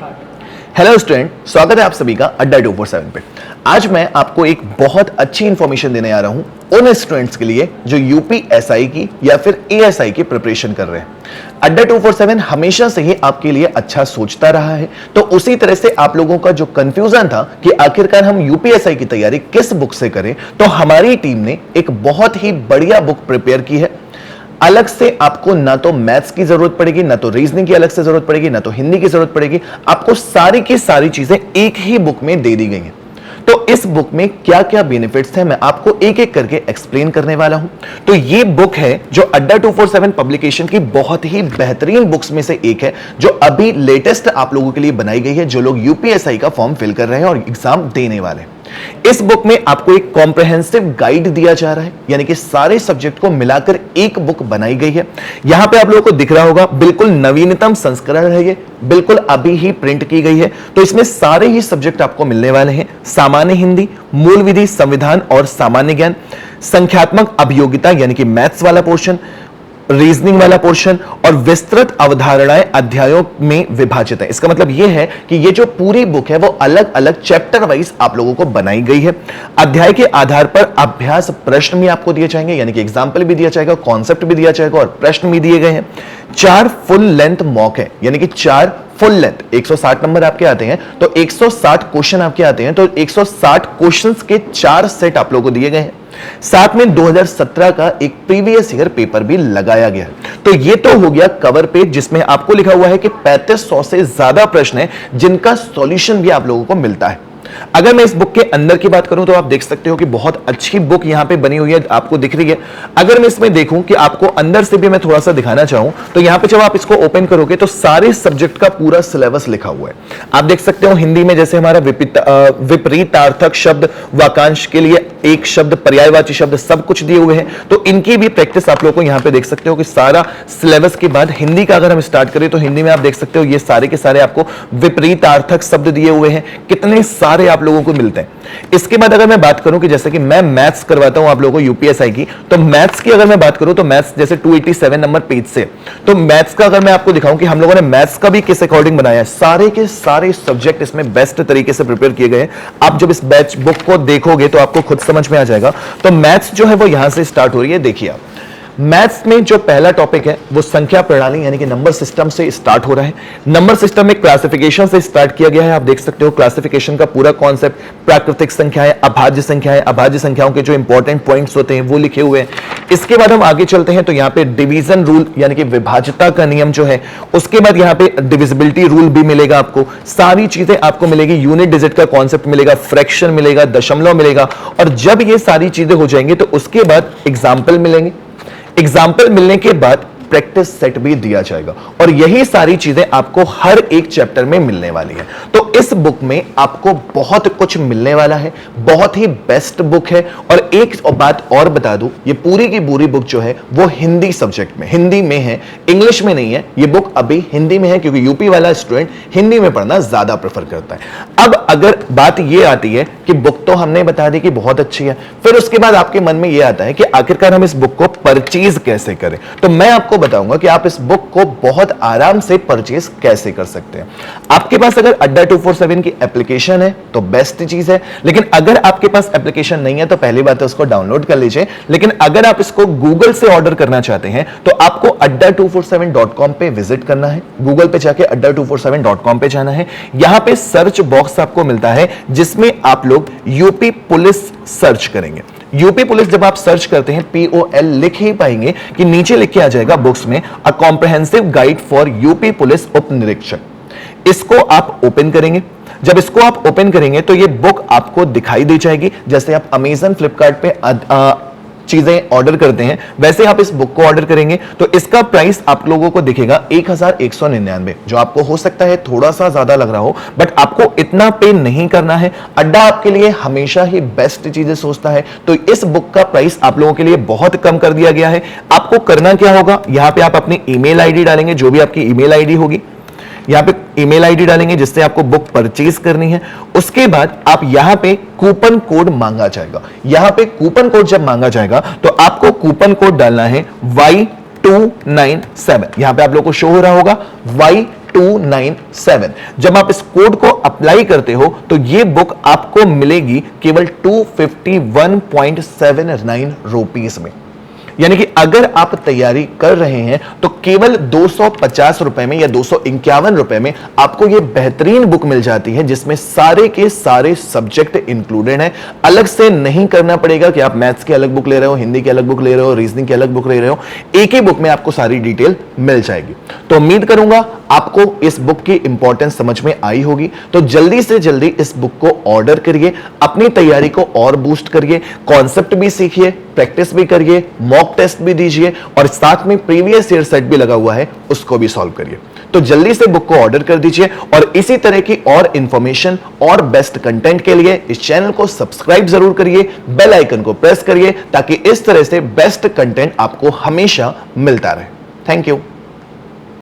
Hello student, स्वागत है आप सभी का अड्डा 247 पे। आज मैं आपको एक बहुत अच्छी इंफॉर्मेशन देने आ रहा हूं उन स्टूडेंट्स के लिए जो यूपीएसआई की या फिर एएसआई की प्रिपरेशन कर रहे हैं। अड्डा 247 हमेशा से ही आपके लिए अच्छा सोचता रहा है, तो उसी तरह से आप लोगों का जो कंफ्यूजन था कि आखिरकार हम यूपीएसआई की तैयारी किस बुक से करें, तो हमारी टीम ने एक बहुत ही बढ़िया बुक प्रिपेयर की है। अलग से आपको ना तो मैथ्स की जरूरत पड़ेगी, ना तो रीजनिंग की अलग से जरूरत पड़ेगी, ना तो हिंदी की जरूरत पड़ेगी। आपको सारी की सारी चीजें एक ही बुक में दे दी गई हैं। तो इस बुक में क्या क्या बेनिफिट्स हैं मैं आपको एक एक करके एक्सप्लेन करने वाला हूं। तो ये बुक है जो अड्डा 247 पब्लिकेशन की बहुत ही बेहतरीन बुक्स में से एक है, जो अभी लेटेस्ट आप लोगों के लिए बनाई गई है, जो लोग यूपीएसआई का फॉर्म फिल कर रहे हैं और एग्जाम देने वाले हैं। इस बुक में आपको एक कॉम्प्रिहेंसिव गाइड दिया जा रहा है, यानी कि सारे सब्जेक्ट को मिलाकर एक बुक बनाई गई है। यहां पे आप लोगों को दिख रहा होगा, बिल्कुल नवीनतम संस्करण है ये, बिल्कुल अभी ही प्रिंट की गई है। तो इसमें सारे ही सब्जेक्ट आपको मिलने वाले हैं। सामान्य हिंदी, मूल विधि, संविधान और सामान्य ज्ञान, संख्यात्मक अभियोगिता यानी कि मैथ्स वाला पोर्शन, रीजनिंग वाला पोर्शन और विस्तृत अवधारणाएं अध्यायों में विभाजित है। इसका मतलब यह है कि ये जो पूरी बुक है वो अलग अलग चैप्टर वाइज आप लोगों को बनाई गई है। अध्याय के आधार पर अभ्यास प्रश्न भी आपको दिए जाएंगे, यानी कि एग्जाम्पल भी दिया जाएगा, कॉन्सेप्ट भी दिया जाएगा और प्रश्न भी दिए गए हैं। 4 फुल लेंथ मॉक है, यानी कि 4 फुल लेंथ 160 नंबर आपके आते हैं, तो 160 क्वेश्चन आपके आते हैं, तो 160 क्वेश्चंस के 4 सेट आप लोगों को दिए गए हैं। साथ में 2017 का एक प्रीवियस ईयर पेपर भी लगाया गया है। तो ये तो हो गया कवर पेज, जिसमें आपको लिखा हुआ है कि 3500 से ज्यादा प्रश्न है जिनका सॉल्यूशन भी आप लोगों को मिलता है। अगर मैं इस बुक के अंदर की बात करूं तो आप देख सकते हो कि बहुत अच्छी बुक यहां पे बनी हुई है, आपको दिख रही है। अगर मैं इसमें देखूं कि आपको अंदर से भी मैं थोड़ा सा दिखाना चाहूं, तो यहां पे जब आप इसको ओपन करोगे तो सारे सब्जेक्ट का पूरा सिलेबस लिखा हुआ है। आप देख सकते हो हिंदी में जैसे हमारा विपरीतार्थक शब्द, वाक्यांश के लिए एक शब्द, पर्यायवाची शब्द, सब कुछ दिए हुए हैं। तो इनकी भी प्रैक्टिस आप लोगों को यहां पे देख सकते हो कि सारा सिलेबस के बाद हिंदी का अगर हम स्टार्ट करें तो हिंदी में आप देख सकते हो ये सारे के सारे आपको विपरीतार्थक शब्द दिए हुए हैं, कितने सारे आप लोगों को मिलते हैं। इसके बाद अगर मैं बात करूं कि जैसे कि मैं मैथ्स करवाता हूं आप लोगों को यूपीएसआई की, तो मैथ्स की अगर मैं बात करूं तो मैथ्स जैसे 287 नंबर पेज से, तो मैथ्स का अगर मैं आपको दिखाऊं कि हम लोगों ने मैथ्स का भी किस अकॉर्डिंग बनाया है, सारे के सारे सब्जेक्ट इसमें बेस्ट तरीके से प्रिपेयर किए गए हैं। आप जब इस बैच बुक को देखोगे तो आपको खुद समझ में आ जाएगा। तो मैथ्स जो है वो यहां से स्टार्ट हो रही है। देखिए आप मैथ्स में जो पहला टॉपिक है वो संख्या प्रणाली यानी कि नंबर सिस्टम से स्टार्ट हो रहा है। नंबर सिस्टम में क्लासिफिकेशन से स्टार्ट किया गया है। आप देख सकते हो क्लासिफिकेशन का पूरा कॉन्सेप्ट, प्राकृतिक संख्याएं, अभाज्य संख्याएं, अभाज्य संख्याओं के जो इंपॉर्टेंट पॉइंट्स होते हैं वो लिखे हुए हैं। इसके बाद हम आगे चलते हैं तो यहाँ पे डिवीजन रूल यानी कि विभाज्यता का नियम जो है, उसके बाद यहाँ पे डिविजिबिलिटी रूल भी मिलेगा आपको, सारी चीजें आपको मिलेगी। यूनिट डिजिट का कॉन्सेप्ट मिलेगा, फ्रैक्शन मिलेगा, दशमलव मिलेगा। और जब ये सारी चीजें हो जाएंगी तो उसके बाद एग्जाम्पल मिलेंगे। एग्जाम्पल मिलने के बाद प्रैक्टिस सेट भी दिया जाएगा और यही सारी चीजें आपको हर एक चैप्टर में मिलने वाली है। तो इस बुक में आपको बहुत कुछ मिलने वाला है, बहुत ही बेस्ट बुक है। और एक बात और बता दूं, ये पूरी की पूरी बुक जो है वो हिंदी सब्जेक्ट में, हिंदी में है, इंग्लिश में नहीं है। ये बुक अभी हिंदी में है क्योंकि यूपी वाला स्टूडेंट हिंदी में पढ़ना ज्यादा प्रेफर करता है। अब अगर बात ये आती है कि बुक तो हमने बता दी कि बहुत अच्छी है, फिर उसके बाद आपके मन में ये आता है कि आखिरकार हम इस बुक को परचेज कैसे करें। तो मैं आपको बताऊंगा कि आप इस बुक को बहुत आराम से परचेज कैसे कर सकते हैं। आपके पास अगर अड्डा 247 की एप्लीकेशन है तो बेस्ट चीज है, लेकिन अगर आपके पास एप्लीकेशन नहीं है तो पहली बात है उसको डाउनलोड कर लीजिए। लेकिन अगर आप इसको गूगल से ऑर्डर करना चाहते हैं तो आपको adda247.com पे विजिट करना है। गूगल पे जाके adda247.com पे जाना है। यहां पे सर्च बॉक्स आपको मिलता है जिसमें आप लोग यूपी पुलिस सर्च करेंगे। यूपी पुलिस जब आप सर्च करते हैं POL लिख ही पाएंगे कि नीचे लिख के आ जाएगा बुक्स में a comprehensive guide for UP police उप निरीक्षक। इसको आप ओपन करेंगे। जब इसको आप ओपन करेंगे तो ये बुक आपको दिखाई दे जाएगी। जैसे आप अमेजन, फ्लिपकार्ट पे चीजें ऑर्डर करते हैं वैसे आप इस बुक को ऑर्डर करेंगे तो इसका प्राइस आप लोगों को दिखेगा 1199, जो आपको हो सकता है थोड़ा सा ज्यादा लग रहा हो, बट आपको इतना पे नहीं करना है। अड्डा आपके लिए हमेशा ही बेस्ट चीजें सोचता है, तो इस बुक का प्राइस आप लोगों के लिए बहुत कम कर दिया गया है। आपको करना क्या होगा, यहां पे आप अपनी ईमेल आईडी डालेंगे, जो भी आपकी ईमेल आईडी होगी, यहां पे ईमेल आईडी डालेंगे जिससे आपको बुक परचेज करनी है। उसके बाद आप यहां पे कूपन कोड मांगा जाएगा। यहां पे कूपन कोड जब मांगा जाएगा तो आपको कूपन कोड डालना है Y297। यहां पे आप लोगों को शो हो रहा होगा 297। जब आप इस कोड को अप्लाई करते हो तो ये बुक आपको मिलेगी केवल 251.79 रुपीस में। यानी कि अगर आप तैयारी कर रहे हैं तो केवल 250 रुपए में या 251 रुपए में आपको यह बेहतरीन बुक मिल जाती है, जिसमें सारे के सारे सब्जेक्ट इंक्लूडेड हैं। अलग से नहीं करना पड़ेगा कि आप मैथ्स की अलग बुक ले रहे हो, हिंदी की अलग बुक ले रहे हो, रीजनिंग की अलग बुक ले रहे हो, एक ही बुक में आपको सारी डिटेल मिल जाएगी। तो उम्मीद करूंगा आपको इस बुक की इंपॉर्टेंस समझ में आई होगी। तो जल्दी से जल्दी इस बुक को ऑर्डर करिए, अपनी तैयारी को और बूस्ट करिए, कॉन्सेप्ट भी सीखिए, प्रैक्टिस भी करिए, मॉक टेस्ट भी दीजिए और साथ में प्रीवियस ईयर सेट भी लगा हुआ है, उसको भी सॉल्व करिए। तो जल्दी से बुक को ऑर्डर कर दीजिए और इसी तरह की और इंफॉर्मेशन और बेस्ट कंटेंट के लिए इस चैनल को सब्सक्राइब जरूर करिए, बेल आइकन को प्रेस करिए ताकि इस तरह से बेस्ट कंटेंट आपको हमेशा मिलता रहे। Thank you.